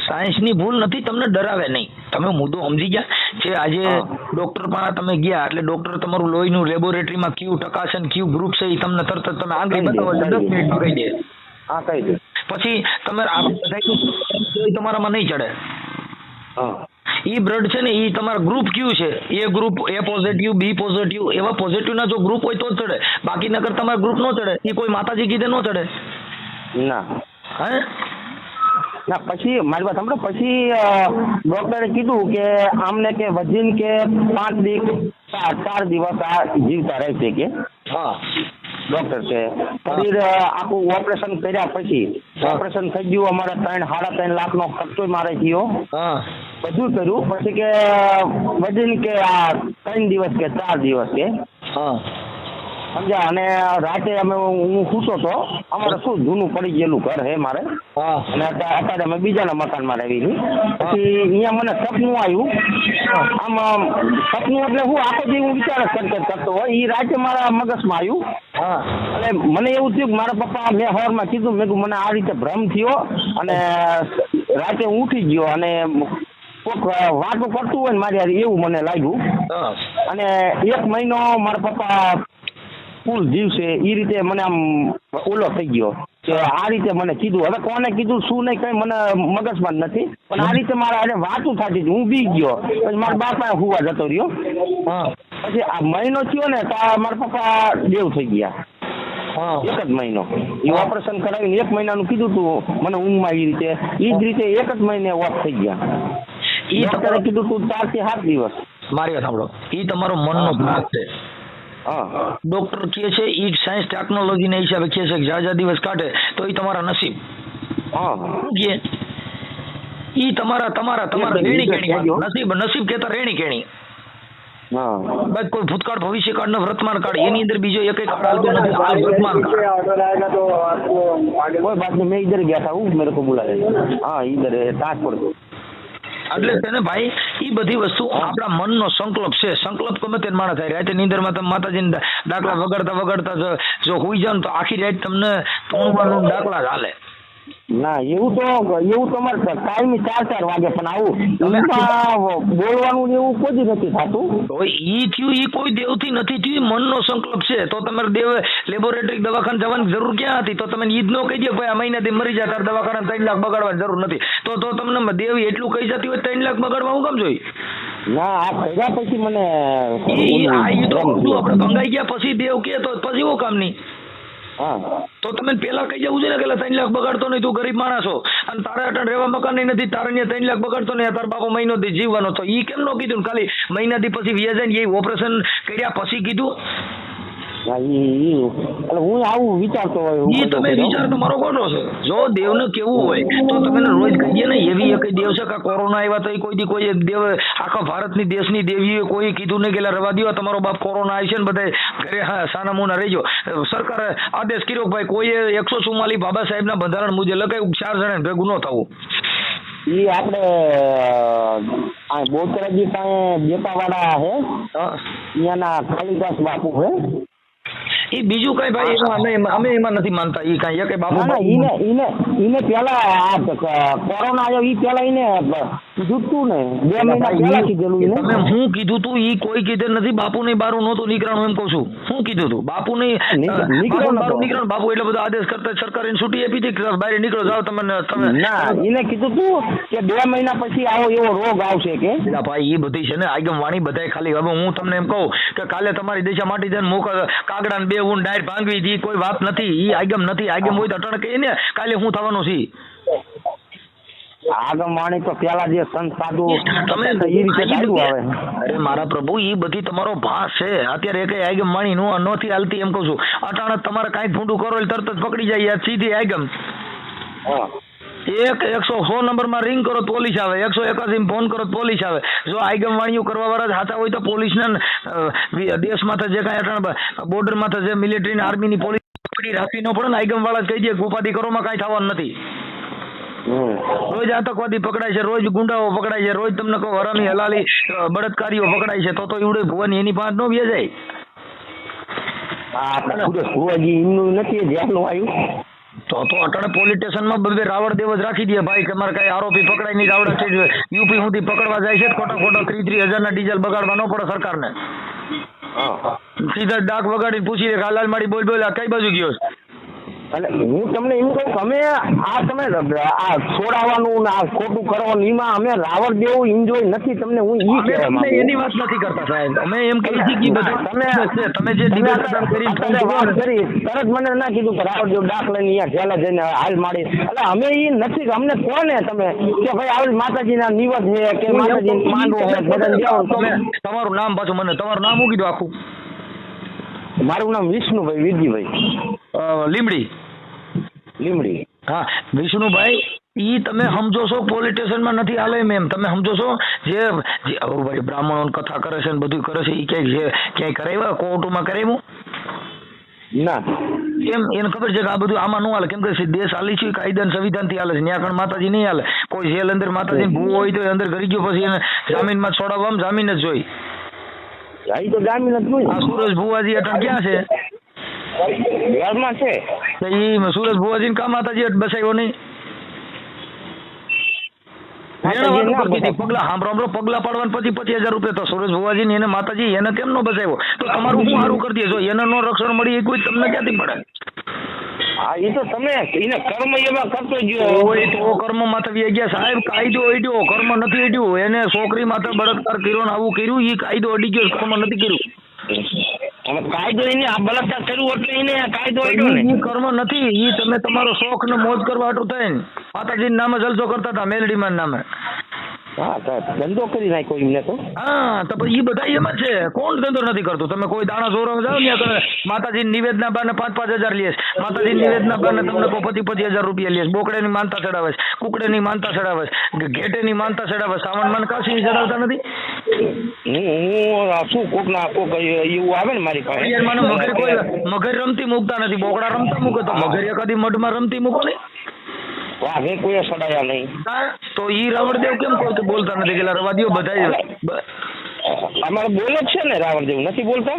સાયન્સની ભૂલ નથી, તમને ડરાવે નહીં. તમે મુદ્દો સમજી ગયા છે. આજે ડોક્ટર પાસે તમે ગયા એટલે ડોક્ટર તમારું લોહીનું લેબોરેટરીમાં કયું ટકા છે ને કયું ગ્રુપ છે એ તમને તરત જ તમે આંગળી બતાવો 10 મિનિટમાં કહી દે. હા, કહી દે. પછી તમે તમારામાં નહીં ચડે. ઈ બ્લડ છે ને ઈ તમારા ગ્રુપ કયું છે એ group A positive B positive એવા પોઝિટિવ ના જો ગ્રુપ હોય તો જ ચડે. બાકી નકર તમારા ગ્રુપ નો ચડે. એ કોઈ માતાજી કીધે નો ચડે. ના હે ના. પછી મારી વાત સાંભળો. પછી ડોક્ટરે કીધું કે આમને કે વજીન કે 4 દિવસ આ જીવતા રહેશે કે. હા, ડોક્ટર છે. શરીર આખું ઓપરેશન કર્યા પછી ઓપરેશન થઈ ગયું. અમારે 3.5 લાખનો ખર્ચો મારે થયો. બધું કર્યું. પછી કે વજીન કે આ 3 દિવસ કે 4 દિવસ કે સમજ્યા. અને રાતે અમે હું સૂતો તો અમારે શું જૂનું પડી ગયેલું ઘર હે મારે અને અત્યારે અમે બીજાના મકાનમાં રહેવી છીએ. પછી અહીંયા મને સપનું આવ્યું. આમ સપનું એટલે હું આખો દી હું વિચાર કરતો હોય એ રાતે મારા મગજમાં આવ્યું. એટલે મને એવું થયું કે મારા પપ્પા મેં સવારમાં કીધું મેં મને આ રીતે ભ્રમ થયો અને રાતે હું ઉઠી ગયો અને કોઈક વાતો કરતું હોય ને મારી એવું મને લાગ્યું. અને 1 મહિનો મારા પપ્પા ફૂલ જીવશે એ રીતે મને આમ ઓલો થઈ ગયો કે આ રીતે મને કીધું. હવે કોને કીધું શું નહીં કઈ મને મગજમાં નથી પણ આ રીતે મારા વાતું થતી હતી. હું બી ગયો. પછી મારા બાપા હુવા જતો રહ્યો. હા પછી આ મહિનો થયો ને તો આ મારા પપ્પા દેવ થઈ ગયા. હા એક જ મહિનો એ ઓપરેશન કરાવીને 1 મહિનાનું કીધું તું મને ઊંઘમાં એ રીતે એક જ મહિને ઓફ થઈ ગયા. ઈ ડોક્ટરે કીધું તું 4 થી 7 દિવસ. મારી વાત સાંભળો, ઈ તમારો મનનો ભાગ છે. હા ડોક્ટર કહે છે ઈ સાયન્સ ટેકનોલોજી ના હિસાબે કહે છે કે જા દિવસ કાઢે તો ઈ તમારા નસીબ. હા શું કહે? ઈ તમારા રેણી કેણી નસીબ કહેતા રેણી કેણી. હા બસ કોઈ ભૂતકાળ ભવિષ્ય કાળ ને વર્તમાન કાળ એની અંદર બીજો એક કાળ આવતો નથી. આ વર્તમાન કાળ. कोई बात नहीं, मैं इधर गया था, वो मेरे को बुला रहे. हाँ इधर ताजपुर. એટલે તેને ભાઈ ઈ બધી વસ્તુ આપણા મનનો સંકલ્પ છે. સંકલ્પ ગમે તે માણસ થાય. રાતે નીંદરમાં તમે માતાજીને દાખલા વગાડતા જો હોઈ જાવ તો આખી રાત તમને તોણવાનું દાખલા જ હાલે. ના એવું તો અમારે કાયમી 4 વાગે પણ આવું બોલવાનું એવું કોઈ નથી થતું. તો ઈ થયું ઈ કોઈ દેવથી નથી થયું, મનનો સંકલ્પ છે. તો તમારે દેવ લેબોરેટરી દવાખાને જવાની જરૂર ક્યાં હતી? તો તમે ઈ જ ન કહી દો ભાઈ આ મહિનાથી મરી જાય તાર દવાખાને 3 લાખ બગાડવાની જરૂર નથી. તો તમને દેવ એટલું કહી જતી હોય 3 લાખ બગાડવા હું કામ જોઈએ? ના આ કર્યા પછી મને ઈ તો આપણે ભંગાઈ ગયા પછી દેવ કે તો પછી એવું કામ નહીં. હા તો તમે પેલા કહી જવું છે ને કે 3 લાખ બગાડતો નહીં, તું ગરીબ માણસ છો અને તારે અટણ રહેવા મકાન નથી, તારે 3 લાખ બગાડતો નહીં, તાર બાપો મહિનોથી જીવવાનો. તો ઈ કેમ ન કીધું? ખાલી મહિનાથી પછી વ્યાજ ને એ ઓપરેશન કર્યા પછી કીધું. હું આવું વિચારતો હોય ઈ તમે વિચાર તમારો ખોટો છે. જો દેવને કેવું હોય તો તમે રોજ કહીએ ને એવી એક દેવ છે કે કોરોના આવ્યા તો કોઈ દેવ આખા ભારતની દેશની દેવીએ કોઈ કીધું નહીં કે રવા દો તમારો બાપ કોરોના આવી છે ને બધા ઘરે સાના મુના રહેજો. સરકારે આદેશ કર્યો કે ભાઈ કોઈએ 144 બાબા સાહેબના બંધારણ મુજબ લગાવ્યું 4 જણા ભેગું ન થવું. ઈ આપણે આ બોતરાજી પાસે બેપાવાળા હે અહીંયાના કાલિદાસ બાપુ હે. એ બીજું કઈ ભાઈ અમે એમાં નથી માનતા. એ કઈ એક બાપુ ઈને પેલા કોરોના આવ્યો ઈ પેલા ઈને કીધું ને 2 મહિના પહેલા કીધેલું ઈને. તમે હું કીધું તું ઈ કોઈ કીધું નથી. બાપુ ને બારું નહોતું નીકળવાનું એમ કહું છું. શું કીધું તું? બાપુ ને નીકળવાનું. બાપુ એટલે બધો આદેશ કરતા સરકારે છૂટી આપી હતી કે બહાર નીકળો જાવ તમે. ના ઈને કીધું તું કે 2 મહિના પછી આવો એવો રોગ આવશે કે. ભાઈ એ બધી છે ને આગમ વાણી બધાય ખાલી. હવે હું તમને એમ કહું કે કાલે તમારી દિશા માટી જઈને મોક કાગડા ને 2 ઊંડ ડાયર ભાંગવી દી કોઈ વાત નથી. ઈ આગમ નથી. આગમ હોય તો અટણ કહીએ ને કાલે હું થવાનું છે. આગમવાણી તો પેલા જે સંત સાધુ તમે એ રીતે ચાલ્યું આવે. અરે મારા પ્રભુ ઈ બધી તમારો ભાસ છે. અત્યારે કઈ આગમવાણી નોથી હાલતી એમ કહું છું. અટાણે તમારે કાંઈ ફૂંડું કરો એટલે તરત જ પકડી જાય સીધી આગમ. 100 નંબરમાં રિંગ કરો તો પોલીસ આવે, 181 ફોન કરો તો પોલીસ આવે. જો આગમ વાણીઓ કરવા વાળા હાથા હોય તો પોલીસના દેશમાંથી જે કાંઈ અટાણ બોર્ડરમાંથી જે મિલિટરી આર્મીની પોલીસ પકડી રાખવી ન પડે ને આગમ વાળા જ કહી દે ઉપાધિ કરોમાં કાંઈ થવાનું નથી. રોજ આતંકવાદી પકડાય છે, રોજ ગુંડાઓ પકડાય છે, રોજ તમને કહો હરામી હલાલી બળાત્કારીઓ પકડાય છે. તો ઈવડે ભુવાની એની પાસે ન વ્યાજાય. નથી જેલનું આવ્યું તો અટાણે પોલીસ સ્ટેશનમાં બધે રાવણ દેવ જ રાખી દે ભાઈ. તમારે કઈ આરોપી પકડાય નહીં. રાવડા છે યુપી સુધી પકડવા જાય છે ખોટા 30,000 ડીઝલ બગાડવા ન પડે સરકારને. સીધા ડાક વગાડીને પૂછી લે લાલ માડી બોલ આ કઈ બાજુ ગયો? એટલે હું તમને એમ કહું તમે આ છોડાવવાનું ને આ ખોટું કરવાનું એમાં અમે રાવણ દેવું એન્જોય નથી. તમને હું ઈ કહેવા માંગુ. એની વાત નથી કરતા સાહેબ. અમે એમ કહી છીએ કે તમે જે વાત કરી તરત મને ના કીધું કે રાવણ દેવ ડાક લઈને અહીંયા જેલા જઈને હાલ માડી. એટલે અમે ઈ નથી અમને કોને તમે કે ભાઈ આવી માતાજીના નિવત છે કે માતાજી માંડવો છે બધાને જાઓ. તમારું નામ પાછું મને તમારું નામ શું કીધું આખું? મારું નામ વિષ્ણુભાઈ વીરજીભાઈ લીમડી. હા વિષ્ણુભાઈ ઈ તમે સમજો છો પોલીસ સ્ટેશનમાં નથી હાલે મેમ. તમે સમજો છો જે ભાઈ બ્રાહ્મણો કથા કરે છે ને બધું કરે છે ઈ ક્યાંય કરાવ્યા કોર્ટમાં કરાવ્યું ના? એમ એને ખબર છે કે આ બધું આમાં ન હાલે. કેમ કે દેશ હાલી છે કાયદા સંવિધાન થી હાલે છે. ત્યાં આગળ માતાજી નહીં હાલે. કોઈ જેલ અંદર માતાજી ભૂ હોય તો અંદર ઘરી ગયો પછી એને જામીનમાં છોડાવવામાં જામીન જ જોઈ. તો જામીન જ જોઈ. આ સુરજ ભુવાજી અટણ ક્યાં છે? બિહારમાં છે. ઈ સુરજ ભુવાજી ને કા માતાજી બસાવ્યો નહીં? પગલા સાંભળો પગલા પાડવા પછી 25,000 રૂપિયા. તો સુરજ ભુવાજી ને એને માતાજી એને કેમ નો બચાવ્યો? તો તમારું શું સારું કરી દે? જો એને નો રક્ષણ મળી કોઈ તમને ક્યાંથી મળે? હા એ તો તમે એને કર્મ એવા કરતો ગયો કોઈ તો કર્મ માથે વી ગયા સાહેબ, કાયદો અડ્યો, કર્મ નથી અડ્યું. એને છોકરી માથે બળાત્કાર કર્યો ને આવું કર્યું, ઈ કાયદો અડી ગયો, કર્મ નથી કર્યું. હવે કાયદો એને આ બળાત્કાર કર્યું એટલે એને કાયદો અડ્યો ને. ઈ કર્મ નથી, ઈ તમે તમારો શોખ ને મોજ કરવા હાટું થઈને માતાજીના નામે જલસો કરતા હતા, મેલડીમાં નામે. હા તો ધંધો કરી નાખ્યો એમને તો. હા તો પછી ઈ બધા એમ જ છે. કોણ ધંધો નથી કરતું? તમે કોઈ દાણા ચોરવા જાઓ ને કરે માતાજી નિવેદના બાને 5,000 લેસ, માતાજી નિવેદના બાને તમને કોઈ 25,000 રૂપિયા લેસ, બોકડેની માનતા ચડાવે છે, કુકડેની માનતા ચડાવે છે, ઘેટેની માનતા ચડાવે, સાવણ માન કાશી ચડાવતા નથી. હું શું કોક ના કોક એવું આવે ને મારી પાસે. યાર મને મગર કોઈ મગર રમતી મૂકતા નથી, બોકડા રમતા મૂકે તો મગર એકાદી મઢમાં રમતી મૂકો ને. વાઘે કોઈ સડાયા નહીં. હા તો ઈ રાવણદેવ કેમ કોઈ બોલતા નથી કે રવા દ્યો બધા? અમારે બોલે જ છે ને રાવણદેવ, નથી બોલતા?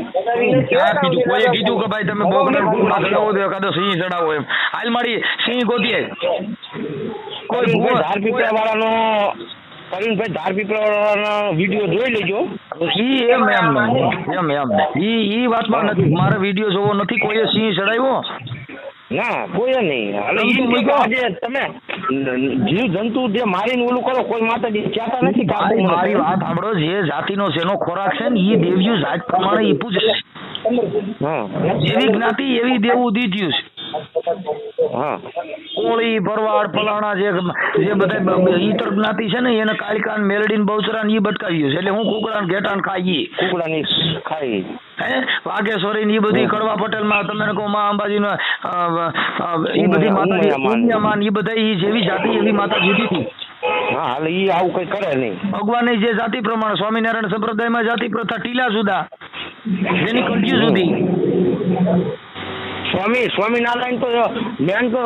ક્યાં કીધું? કોઈએ કીધું કે ભાઈ તમે બોકડા ચડાવો દો, એકાદો સિંહ ચડાવો એમ? હાલ મારી સિંહ ગોતીએ કોઈ ધાર પીપળા વાળાનો કવિનભાઈ ધાર પીપળા વાળાનો વિડીયો જોઈ લેજો. ઈ એમ ઈ વાતમાં નથી. મારે વિડીયો જોવો નથી. કોઈએ સિંહ ચડાવ્યો ના કોઈ નહીં. હવે આજે તમે જીવ જંતુ જે મારીને ઓલું કરો, કોઈ માતાજી ચાહતા નથી. મારી વાત સાંભળો, જે જાતિનો જેનો ખોરાક છે ને એ દેવ્યું જાત પ્રમાણે ઈ પૂજે છે. જેવી જ્ઞાતિ એવી દેવું દીધ્યું છે. હા કોળી ભરવાડ ફલાણા જે બધા ઈતર જ્ઞાતિ છે ને એને કાલિકા મેલડી બહુચરા ઈ બટકાવ્યું છે. એટલે હું કુકડા ઘેટાણ ખાઈ, કુકડાની ખાઈ, હે વાઘેશ્વરી ની બધી કડવા પટેલ માં તમે કહો માં અંબાજી નો ઈ બધી માતાજી માન ઈ બધા ઈ જેવી જાતિ એવી માતા જુદી હતી. હા હાલ ઈ આવું કઈ કરે નહીં. ભગવાનની જે જાતિ પ્રમાણે સ્વામિનારાયણ સંપ્રદાયમાં જાતિ પ્રથા ટીલા જુદા, જેની કડ્યું જુદી. સ્વામિનારાયણ તો મેન તો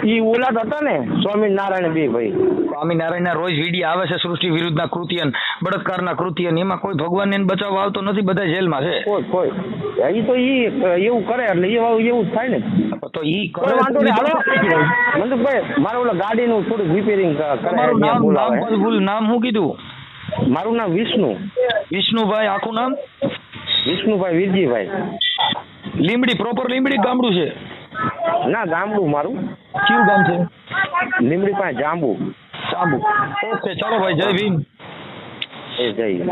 ઈ ઓલાદ હતા ને સ્વામિનારાયણ બે ભાઈ. સ્વામિનારાયણના રોજ વિડીયો આવે છે સૃષ્ટિ વિરુદ્ધના કૃત્યન, બળાત્કારના કૃત્યન, એમાં કોઈ ભગવાનને બચાવવા આવતો નથી, બધા જેલમાં છે. કોઈ ઈ તો ઈ એવું કરે એટલે એવું જ થાય ને. તો ઈ કોઈ વાંધો નહીં. હાલો મનસુખભાઈ, મારે ઓલા ગાડીનું થોડું રિપેરિંગ કરે. નામ શું કીધું? મારું નામ વિષ્ણુ. વિષ્ણુભાઈ, આખું નામ? વિષ્ણુભાઈ વીરજીભાઈ. લીંબડી, પ્રોપર લીંબડી ગામડું છે? ના ગામડું મારું. કયું ગામ છે? લીંબડી પાસે જાંબુ. ઓકે ચાલો ભાઈ, જય ભીમ. જય ભીમ.